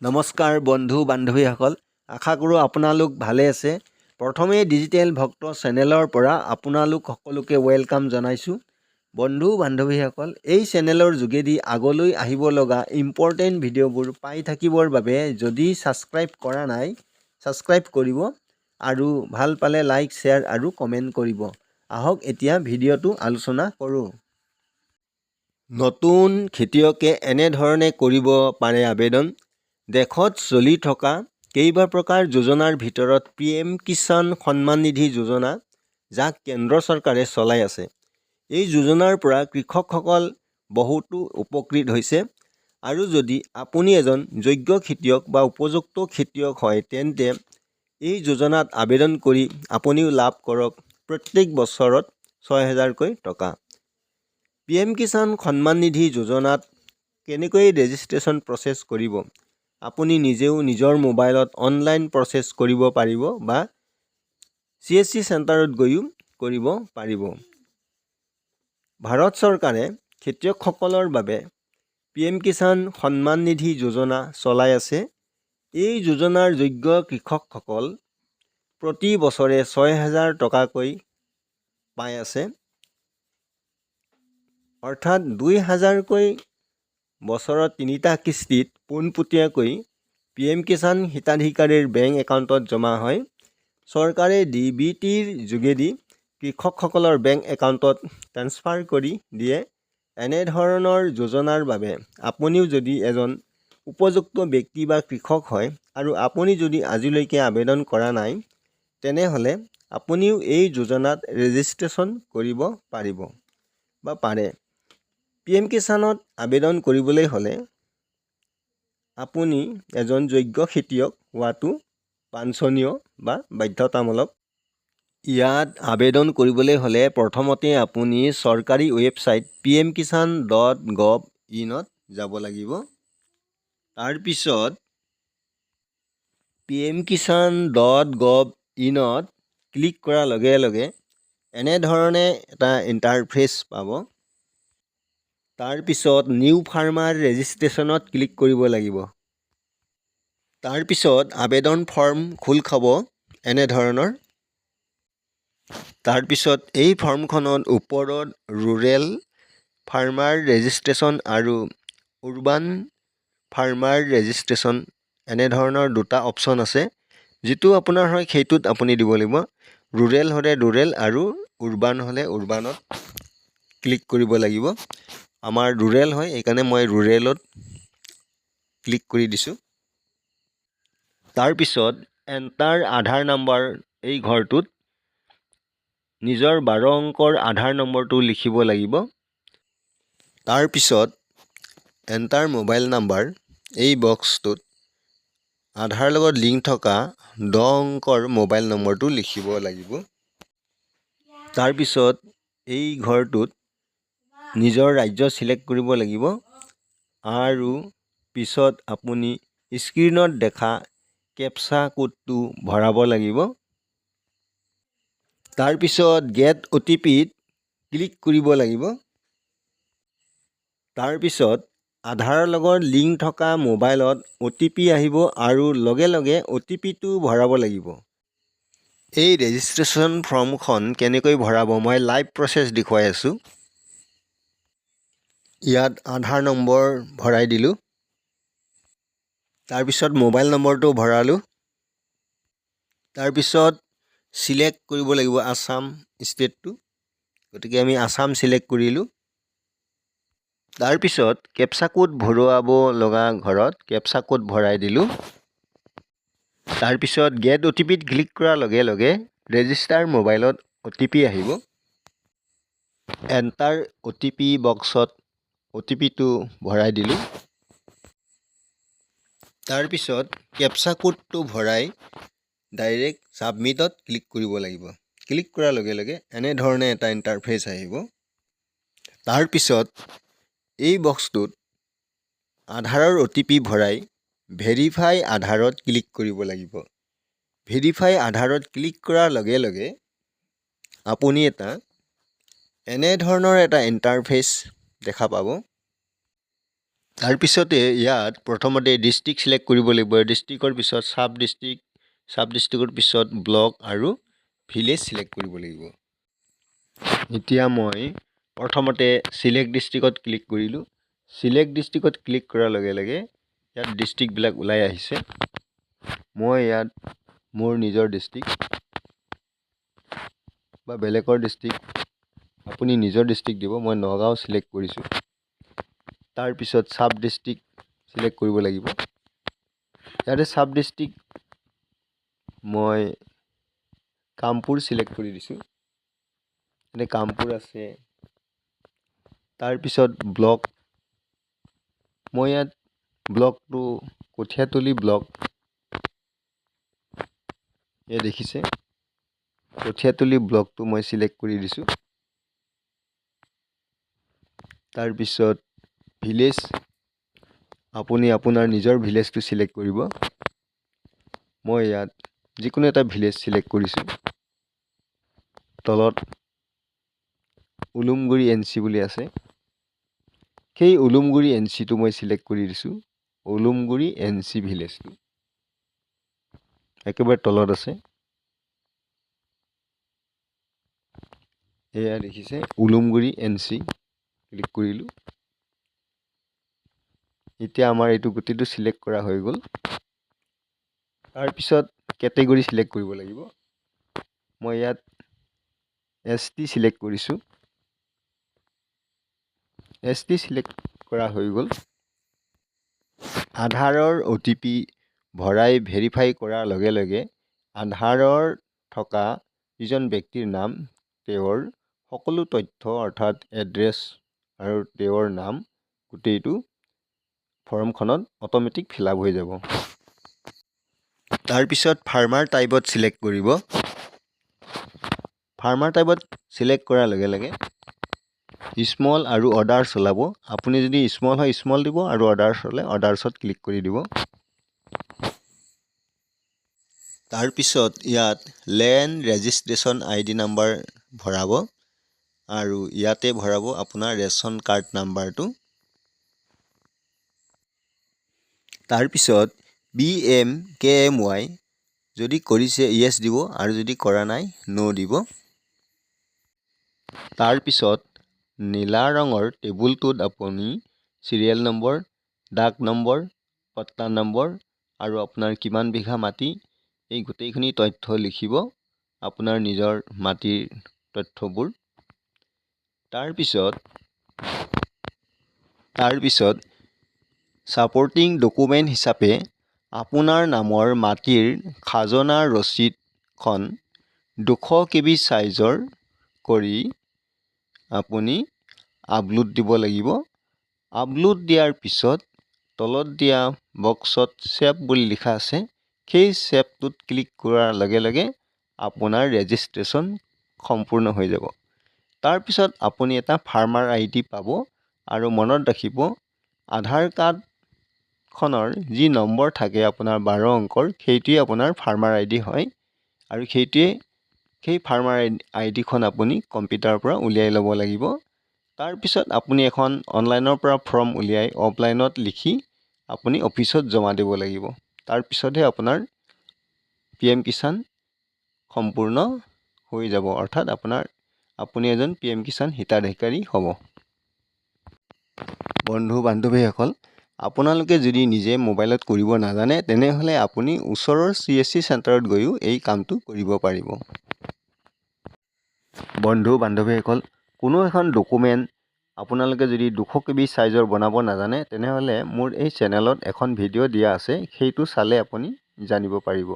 নমস্কাৰ বন্ধু বান্ধৱীসকল, আশা কৰোঁ আপোনালোক ভালে আছে। প্ৰথমে ডিজিটেল ভক্ত চেনেলৰ পৰা আপোনালোক সকলোকে ৱেলকাম জনাইছোঁ। বন্ধু বান্ধৱীসকল, এই চেনেলৰ যোগেদি আগলৈ আহিব লগা ইম্পৰ্টেণ্ট ভিডিঅ'বোৰ পাই থাকিবৰ বাবে যদি ছাবস্ক্ৰাইব কৰা নাই, ছাবস্ক্ৰাইব কৰিব আৰু ভাল পালে লাইক, শ্বেয়াৰ আৰু কমেণ্ট কৰিব। আহক এতিয়া ভিডিঅ'টো আলোচনা কৰোঁ। নতুন খেতিয়কে এনেধৰণে কৰিব পাৰে আবেদন। দেশত চলি থকা কেইবা প্ৰকাৰ যোজনাৰ ভিতৰত PM কিষাণ সন্মান নিধি যোজনা, যাক কেন্দ্ৰ চৰকাৰে চলাই আছে। এই যোজনাৰ পৰা কৃষকসকল বহুতো উপকৃত হৈছে আৰু যদি আপুনি এজন যোগ্য খেতিয়ক বা উপযুক্ত খেতিয়ক হয়, তেন্তে এই যোজনাত আবেদন কৰি আপুনিও লাভ কৰক প্ৰত্যেক বছৰত 6,000কৈ টকা। PM কিষাণ সন্মান নিধি যোজনাত কেনেকৈ ৰেজিষ্ট্ৰেশ্যন প্ৰচেছ কৰিব? আপুনি নিজেও নিজৰ মোবাইলত অনলাইন প্ৰচেছ কৰিব পাৰিব বা CSC চেণ্টাৰত গৈও কৰিব পাৰিব। ভাৰত চৰকাৰে খেতিয়কসকলৰ বাবে PM কিষাণ সন্মান নিধি যোজনা চলাই আছে। এই যোজনাৰ যোগ্য কৃষকসকল প্ৰতি বছৰে 6,000 টকাকৈ পাই আছে, অৰ্থাৎ 2,000কৈ বছৰত 3টা কিস্তিত পোনপটীয়াকৈ PM কিষাণ হিতাধিকাৰীৰ বেংক একাউণ্টত জমা হয়। চৰকাৰে DBTৰ যোগেদি কৃষকসকলৰ বেংক একাউণ্টত ট্ৰান্সফাৰ কৰি দিয়ে। এনেধৰণৰ যোজনাৰ বাবে আপুনিও যদি এজন উপযুক্ত ব্যক্তি বা কৃষক হয় আৰু আপুনি যদি আজিলৈকে আবেদন কৰা নাই, তেনেহ'লে আপুনিও এই যোজনাত ৰেজিষ্ট্ৰেশ্যন কৰিব পাৰিব বা পাৰে। PM কিষাণত আবেদন কৰিবলৈ হ'লে আপুনি এজন যোগ্য খেতিয়ক হোৱাটো বাঞ্ছনীয় বা বাধ্যতামূলক। ইয়াত আবেদন কৰিবলৈ হ'লে প্ৰথমতে আপুনি চৰকাৰী ৱেবছাইট pmkishan.gov.in যাব লাগিব। তাৰপিছত pmkishan.gov.in ক্লিক কৰাৰ লগে লগে এনেধৰণে এটা ইণ্টাৰফেচ পাব। তাৰপিছত নিউ ফাৰ্মাৰ ৰেজিষ্ট্ৰেশ্যনত ক্লিক কৰিব লাগিব। তাৰপিছত আবেদন ফৰ্ম খোল খাব এনেধৰণৰ। তাৰপিছত এই ফৰ্মখনত ওপৰত ৰুৰেল ফাৰ্মাৰ ৰেজিষ্ট্ৰেশ্যন আৰু উৰ্বান ফাৰ্মাৰ ৰেজিষ্ট্ৰেশ্যন এনেধৰণৰ দুটা অপশ্যন আছে। যিটো আপোনাৰ হয় সেইটোত আপুনি দিব লাগিব। ৰুৰেল হ'লে ৰুৰেল আৰু উৰ্বান হ'লে উৰ্বানত ক্লিক কৰিব লাগিব। আমাৰ ৰুৰেল হয়, এইকাৰণে মই ৰুৰেলত ক্লিক কৰি দিছোঁ। তাৰপিছত এণ্টাৰ আধাৰ নম্বৰ, এই ঘৰটোত নিজৰ 12 অংকৰ আধাৰ নম্বৰটো লিখিব লাগিব। তাৰপিছত এণ্টাৰ মোবাইল নাম্বাৰ, এই বক্সটোত আধাৰ লগত লিংক থকা 10 অংকৰ মোবাইল নম্বৰটো লিখিব লাগিব। তাৰপিছত এই ঘৰটোত নিজৰ ৰাজ্য চিলেক্ট কৰিব লাগিব আৰু পিছত আপুনি স্ক্ৰীণত দেখা কেপচা কোডটো ভৰাব লাগিব। তাৰপিছত গেট OTPত ক্লিক কৰিব লাগিব। তাৰপিছত আধাৰৰ লগত লিংক থকা মোবাইলত OTP আহিব আৰু লগে লগে OTPটো ভৰাব লাগিব। এই ৰেজিষ্ট্ৰেশ্যন ফৰ্মখন কেনেকৈ ভৰাব মই লাইভ প্ৰচেছ দেখুৱাই আছোঁ। ইয়াত আধাৰ নম্বৰ ভৰাই দিলোঁ। তাৰপিছত মোবাইল নম্বৰটো ভৰালোঁ। তাৰপিছত চিলেক্ট কৰিব লাগিব আছাম ষ্টেটটো, গতিকে আমি আছাম চিলেক্ট কৰিলোঁ। তাৰপিছত কেপচা কোড ভৰোৱাব লগা ঘৰত কেপচা কোড ভৰাই দিলোঁ। তাৰপিছত গেট OTPত ক্লিক কৰাৰ লগে লগে ৰেজিষ্টাৰ মোবাইলত OTP আহিব। এণ্টাৰ OTP বক্সত OTPটো ভৰাই দিলোঁ। তাৰপিছত কেপচা কোডটো ভৰাই ডাইৰেক্ট ছাবমিটত ক্লিক কৰিব লাগিব। ক্লিক কৰাৰ লগে লগে এনেধৰণে এটা ইণ্টাৰফেচ আহিব। তাৰপিছত এই বক্সটোত আধাৰৰ OTP ভৰাই ভেৰিফাই আধাৰত ক্লিক কৰিব লাগিব। ভেৰিফাই আধাৰত ক্লিক কৰাৰ লগে লগে আপুনি এনেধৰণৰ এটা ইণ্টাৰফেচ দেখা পাব। তাৰপিছতে ইয়াত প্ৰথমতে ডিষ্ট্ৰিক্ট চিলেক্ট কৰিব লাগিব। ডিষ্ট্ৰিক্টৰ পিছত চাব ডিষ্ট্ৰিক্টৰ পিছত ব্লক আৰু ভিলেজ চিলেক্ট কৰিব লাগিব। এতিয়া মই প্ৰথমতে চিলেক্ট ডিষ্ট্ৰিক্টত ক্লিক কৰিলোঁ। চিলেক্ট ডিষ্ট্ৰিক্টত ক্লিক কৰাৰ লগে লগে ইয়াত ডিষ্ট্ৰিক্টবিলাক ওলাই আহিছে। মই ইয়াত মোৰ নিজৰ ডিষ্ট্ৰিক্ট বা বেলেগৰ ডিষ্ট্ৰিক্ট, আপুনি নিজৰ ডিষ্ট্ৰিক্ট দিব। মই নগাঁও চিলেক্ট কৰিছোঁ। তাৰপিছত চাব ডিষ্ট্ৰিক্ট চিলেক্ট কৰিব লাগিব। ইয়াতে চাব ডিষ্ট্ৰিক্ট মই কামপুৰ চিলেক্ট কৰি দিছোঁ। এনে কামপুৰ আছে। তাৰপিছত ব্লক, মই ইয়াত ব্লকটো কঠীয়াতলি ব্লক, এয়া দেখিছে কঠীয়াতলি ব্লকটো মই চিলেক্ট কৰি দিছোঁ। তাৰপিছত ভিলেজ, আপুনি আপোনাৰ নিজৰ ভিলেজটো চিলেক্ট কৰিব। মই ইয়াত যিকোনো এটা ভিলেজ চিলেক্ট কৰিছোঁ। তলত উলুমগুৰি NC বুলি আছে, সেই উলুমগুৰি NCটো মই চিলেক্ট কৰি দিছোঁ। উলুমগুৰি NC ভিলেজটো একেবাৰে তলত আছে। এয়া দেখিছে উলুমগুৰি NC, ক্লিক কৰিলোঁ। এতিয়া আমাৰ এইটো গোটেইটো চিলেক্ট কৰা হৈ গ'ল। তাৰপিছত কেটেগৰী চিলেক্ট কৰিব লাগিব। মই ইয়াত ST চিলেক্ট কৰিছোঁ। ST চিলেক্ট কৰা হৈ গ'ল। আধাৰৰ OTP ভৰাই ভেৰিফাই কৰাৰ লগে লগে আধাৰৰ থকা যিজন ব্যক্তিৰ নাম, তেওঁৰ সকলো তথ্য অৰ্থাৎ এড্ৰেছ আৰু তেওঁৰ নাম গোটেইটো ফৰ্মখনত অট'মেটিক ফিল আপ হৈ যাব। তাৰপিছত ফাৰ্মাৰ টাইপত চিলেক্ট কৰিব। ফাৰ্মাৰ টাইপত চিলেক্ট কৰাৰ লগে লগে স্মল আৰু অৰ্ডাৰ্ছ ওলাব। আপুনি যদি স্মল হয় স্মল দিব আৰু অৰ্ডাৰ্ছ হ'লে অৰ্ডাৰ্ছত ক্লিক কৰি দিব। তাৰপিছত ইয়াত লেণ্ড ৰেজিষ্ট্ৰেশ্যন ID নাম্বাৰ ভৰাব আৰু ইয়াতে ভৰাব আপোনাৰ ৰেচন কাৰ্ড নাম্বাৰটো। তাৰপিছত BMKMY যদি কৰিছে য়েছ দিব আৰু যদি কৰা নাই নো দিব। তাৰপিছত নীলা ৰঙৰ টেবুলটোত আপুনি চিৰিয়েল নম্বৰ, ডাক নম্বৰ, পট্টা নম্বৰ আৰু আপোনাৰ কিমান বিঘা মাটি, এই গোটেইখিনি তথ্য লিখিব, আপোনাৰ নিজৰ মাটিৰ তথ্যবোৰ। তাৰপিছত ছাপৰ্টিং ডকুমেণ্ট হিচাপে আপোনাৰ নামৰ মাটিৰ খাজনাৰ ৰচিদখন 200 KB চাইজৰ কৰি আপুনি আপলোড দিব লাগিব। আপলোড দিয়াৰ পিছত তলত দিয়া বক্সত ছেভ বুলি লিখা আছে, সেই ছেভটোত ক্লিক কৰাৰ লগে লগে আপোনাৰ ৰেজিষ্ট্ৰেশ্যন সম্পূৰ্ণ হৈ যাব। তাৰপিছত আপুনি এটা ফাৰ্মাৰ ID পাব আৰু মনত ৰাখিব আধাৰ কাৰ্ডখনৰ যি নম্বৰ থাকে আপোনাৰ 12 অংকৰ, সেইটোৱে আপোনাৰ ফাৰ্মাৰ ID হয় আৰু সেই ফাৰ্মাৰ IDখন আপুনি কম্পিউটাৰৰ পৰা উলিয়াই ল'ব লাগিব। তাৰপিছত আপুনি এখন অনলাইনৰ পৰা ফৰ্ম উলিয়াই অফলাইনত লিখি আপুনি অফিচত জমা দিব লাগিব। তাৰপিছতহে আপোনাৰ PM কিষাণ সম্পূৰ্ণ হৈ যাব, অৰ্থাৎ আপুনি এজন PM কিষাণ হিতাধিকাৰী হ'ব। বন্ধু বান্ধৱীসকল, আপোনালোকে যদি নিজে মোবাইলত কৰিব নাজানে তেনেহ'লে আপুনি ওচৰৰ CSC চেণ্টাৰত গৈও এই কামটো কৰিব পাৰিব। বন্ধু বান্ধৱীসকল, কোনো এখন ডকুমেণ্ট আপোনালোকে যদি 200 KB চাইজৰ বনাব নাজানে তেনেহ'লে মোৰ এই চেনেলত এখন ভিডিঅ' দিয়া আছে, সেইটো চালে আপুনি জানিব পাৰিব।